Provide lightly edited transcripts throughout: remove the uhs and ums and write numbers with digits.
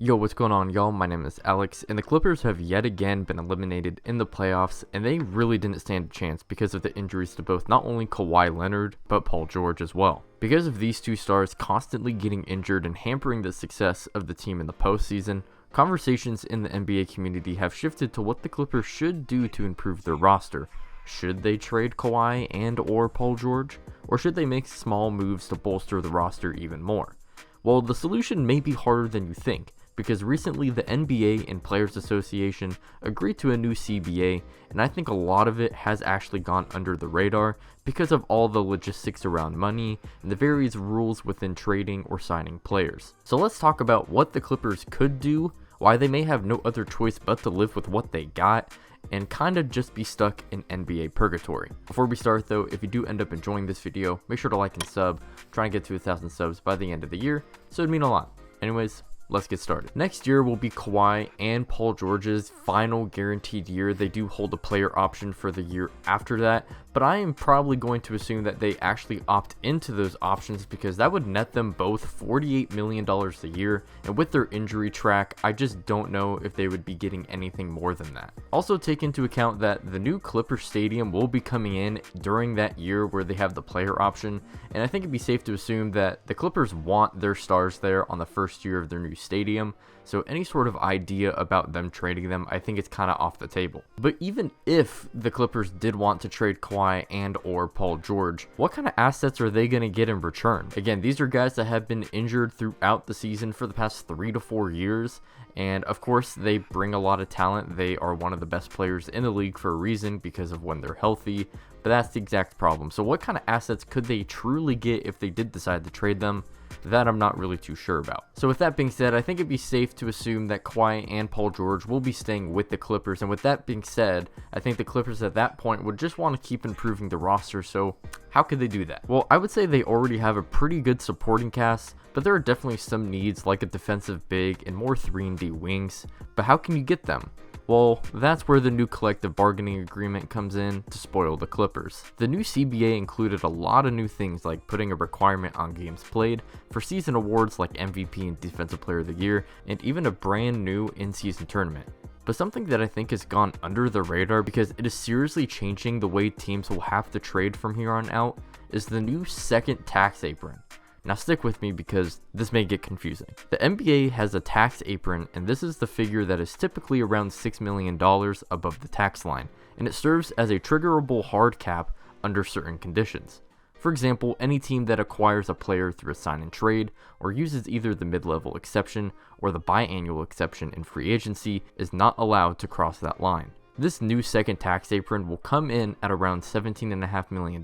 Yo, what's going on, y'all? My name is Alex, and the Clippers have yet again been eliminated in the playoffs, and they really didn't stand a chance because of the injuries to both not only Kawhi Leonard, but Paul George as well. Because of these two stars constantly getting injured and hampering the success of the team in the postseason, conversations in the NBA community have shifted to what the Clippers should do to improve their roster. Should they trade Kawhi and or Paul George, or should they make small moves to bolster the roster even more? Well, the solution may be harder than you think, because recently the NBA and Players Association agreed to a new CBA, and I think a lot of it has actually gone under the radar because of all the logistics around money and the various rules within trading or signing players. So let's talk about what the Clippers could do, why they may have no other choice but to live with what they got, and kind of just be stuck in NBA purgatory. Before we start though, if you do end up enjoying this video, make sure to like and sub. I'm trying to get to 1,000 subs by the end of the year, so it'd mean a lot. Anyways, let's get started. Next year will be Kawhi and Paul George's final guaranteed year. They do hold a player option for the year after that, but I am probably going to assume that they actually opt into those options because that would net them both $48 million a year, and with their injury track, I just don't know if they would be getting anything more than that. Also take into account that the new Clipper Stadium will be coming in during that year where they have the player option, and I think it'd be safe to assume that the Clippers want their stars there on the first year of their new stadium, so any sort of idea about them trading them, I think it's kind of off the table. But even if the Clippers did want to trade Kawhi and or Paul George, what kind of assets are they going to get in return? Again, these are guys that have been injured throughout the season for the past 3 to 4 years, and of course they bring a lot of talent. They are one of the best players in the league for a reason because of when they're healthy, but that's the exact problem. So what kind of assets could they truly get if they did decide to trade them? That I'm not really too sure about. So with that being said, I think it'd be safe to assume that Kawhi and Paul George will be staying with the Clippers, and with that being said, I think the Clippers at that point would just want to keep improving the roster. So how could they do that? Well, I would say they already have a pretty good supporting cast, but there are definitely some needs like a defensive big and more 3-and-D wings. But how can you get them? Well, that's where the new collective bargaining agreement comes in to spoil the Clippers. The new CBA included a lot of new things like putting a requirement on games played for season awards like MVP and Defensive Player of the Year, and even a brand new in-season tournament. But something that I think has gone under the radar because it is seriously changing the way teams will have to trade from here on out is the new second tax apron. Now stick with me because this may get confusing. The NBA has a tax apron, and this is the figure that is typically around $6 million above the tax line, and it serves as a triggerable hard cap under certain conditions. For example, any team that acquires a player through a sign and trade or uses either the mid-level exception or the biannual exception in free agency is not allowed to cross that line. This new second tax apron will come in at around $17.5 million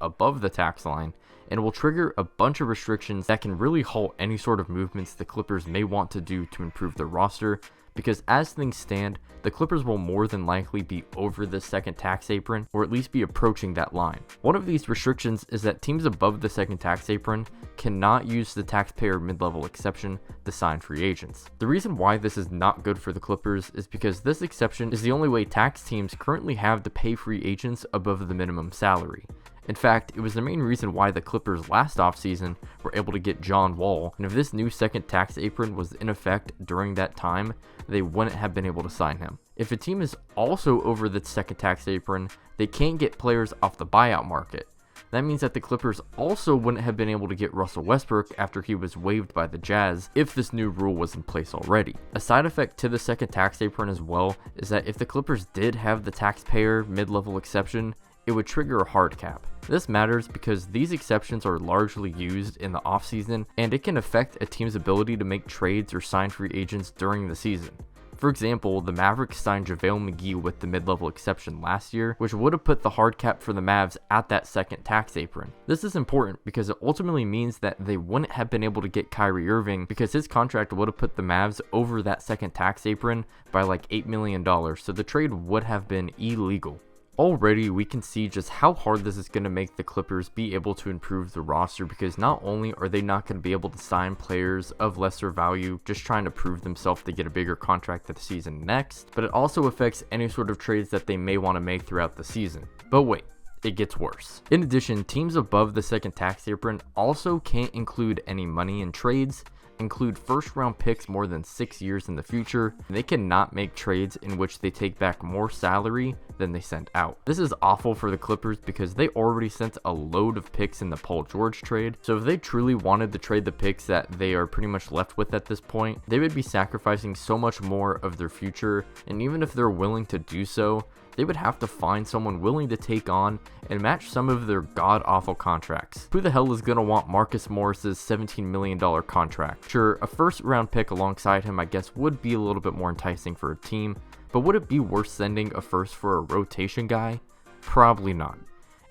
above the tax line, and will trigger a bunch of restrictions that can really halt any sort of movements the Clippers may want to do to improve their roster, because as things stand, the Clippers will more than likely be over the second tax apron, or at least be approaching that line. One of these restrictions is that teams above the second tax apron cannot use the taxpayer mid-level exception to sign free agents. The reason why this is not good for the Clippers is because this exception is the only way tax teams currently have to pay free agents above the minimum salary. In fact, it was the main reason why the Clippers last offseason were able to get John Wall, and if this new second tax apron was in effect during that time, they wouldn't have been able to sign him. If a team is also over the second tax apron, they can't get players off the buyout market. That means that the Clippers also wouldn't have been able to get Russell Westbrook after he was waived by the Jazz if this new rule was in place already. A side effect to the second tax apron as well is that if the Clippers did have the taxpayer mid-level exception, it would trigger a hard cap. This matters because these exceptions are largely used in the offseason, and it can affect a team's ability to make trades or sign free agents during the season. For example, the Mavericks signed JaVale McGee with the mid-level exception last year, which would have put the hard cap for the Mavs at that second tax apron. This is important because it ultimately means that they wouldn't have been able to get Kyrie Irving because his contract would have put the Mavs over that second tax apron by like $8 million, so the trade would have been illegal. Already we can see just how hard this is going to make the Clippers be able to improve the roster, because not only are they not going to be able to sign players of lesser value just trying to prove themselves to get a bigger contract this season next, but it also affects any sort of trades that they may want to make throughout the season. But wait, it gets worse. In addition, teams above the second tax apron also can't include any money in trades, include first round picks more than 6 years in the future, and they cannot make trades in which they take back more salary than they sent out. This is awful for the Clippers because they already sent a load of picks in the Paul George trade, so if they truly wanted to trade the picks that they are pretty much left with at this point, they would be sacrificing so much more of their future, and even if they're willing to do so, they would have to find someone willing to take on and match some of their god-awful contracts. Who the hell is going to want Marcus Morris's $17 million contract? Sure, a first-round pick alongside him I guess would be a little bit more enticing for a team, but would it be worth sending a first for a rotation guy? Probably not.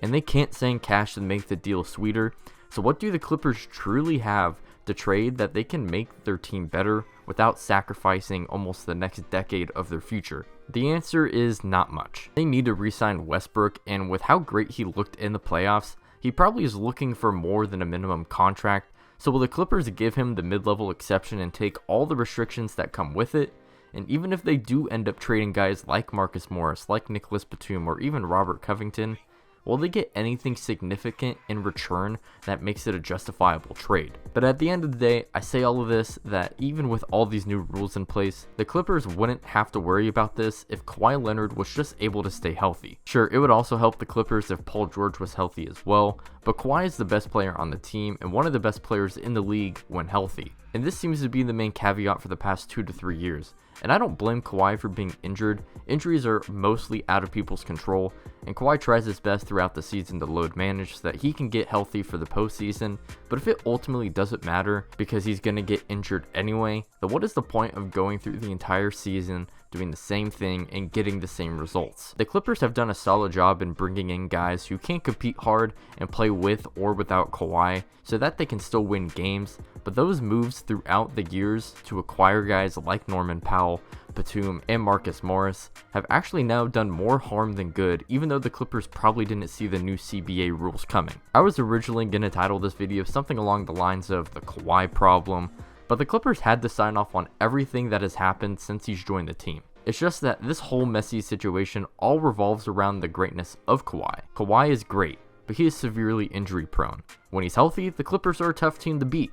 And they can't send cash to make the deal sweeter, so what do the Clippers truly have to trade that they can make their team better without sacrificing almost the next decade of their future? The answer is not much. They need to re-sign Westbrook, and with how great he looked in the playoffs, he probably is looking for more than a minimum contract. So will the Clippers give him the mid-level exception and take all the restrictions that come with it? And even if they do end up trading guys like Marcus Morris, like Nicholas Batum, or even Robert Covington, will they get anything significant in return that makes it a justifiable trade? But at the end of the day, I say all of this that even with all these new rules in place, the Clippers wouldn't have to worry about this if Kawhi Leonard was just able to stay healthy. Sure, it would also help the Clippers if Paul George was healthy as well, but Kawhi is the best player on the team and one of the best players in the league when healthy. And this seems to be the main caveat for the past 2 to 3 years. And I don't blame Kawhi for being injured. Injuries are mostly out of people's control, and Kawhi tries his best throughout the season to load manage so that he can get healthy for the postseason. But if it ultimately doesn't matter because he's going to get injured anyway, then what is the point of going through the entire season doing the same thing and getting the same results? The Clippers have done a solid job in bringing in guys who can compete hard and play with or without Kawhi so that they can still win games, but those moves throughout the years to acquire guys like Norman Powell, Batum, and Marcus Morris have actually now done more harm than good, even though the Clippers probably didn't see the new CBA rules coming. I was originally going to title this video something along the lines of the Kawhi problem, but the Clippers had to sign off on everything that has happened since he's joined the team. It's just that this whole messy situation all revolves around the greatness of Kawhi. Kawhi is great, but he is severely injury prone. When he's healthy, the Clippers are a tough team to beat,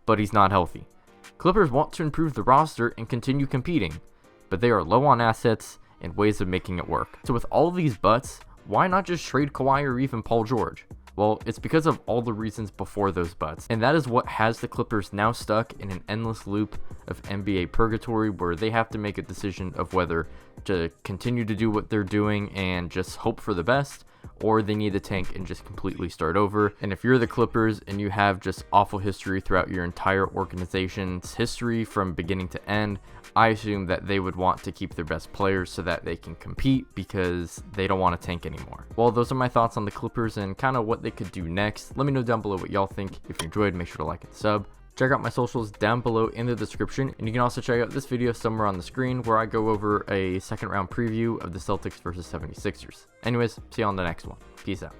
but he's not healthy. Clippers want to improve the roster and continue competing, but they are low on assets and ways of making it work. So with all these buts, why not just trade Kawhi or even Paul George? Well, it's because of all the reasons before those buts, and that is what has the Clippers now stuck in an endless loop of NBA purgatory where they have to make a decision of whether to continue to do what they're doing and just hope for the best, or they need to tank and just completely start over. And if you're the Clippers and you have just awful history throughout your entire organization's history from beginning to end, I assume that they would want to keep their best players so that they can compete because they don't want to tank anymore. Well, those are my thoughts on the Clippers and kind of what they could do next. Let me know down below what y'all think. If you enjoyed, make sure to like and sub. Check out my socials down below in the description, and you can also check out this video somewhere on the screen where I go over a second round preview of the Celtics versus 76ers. Anyways, see you on the next one. Peace out.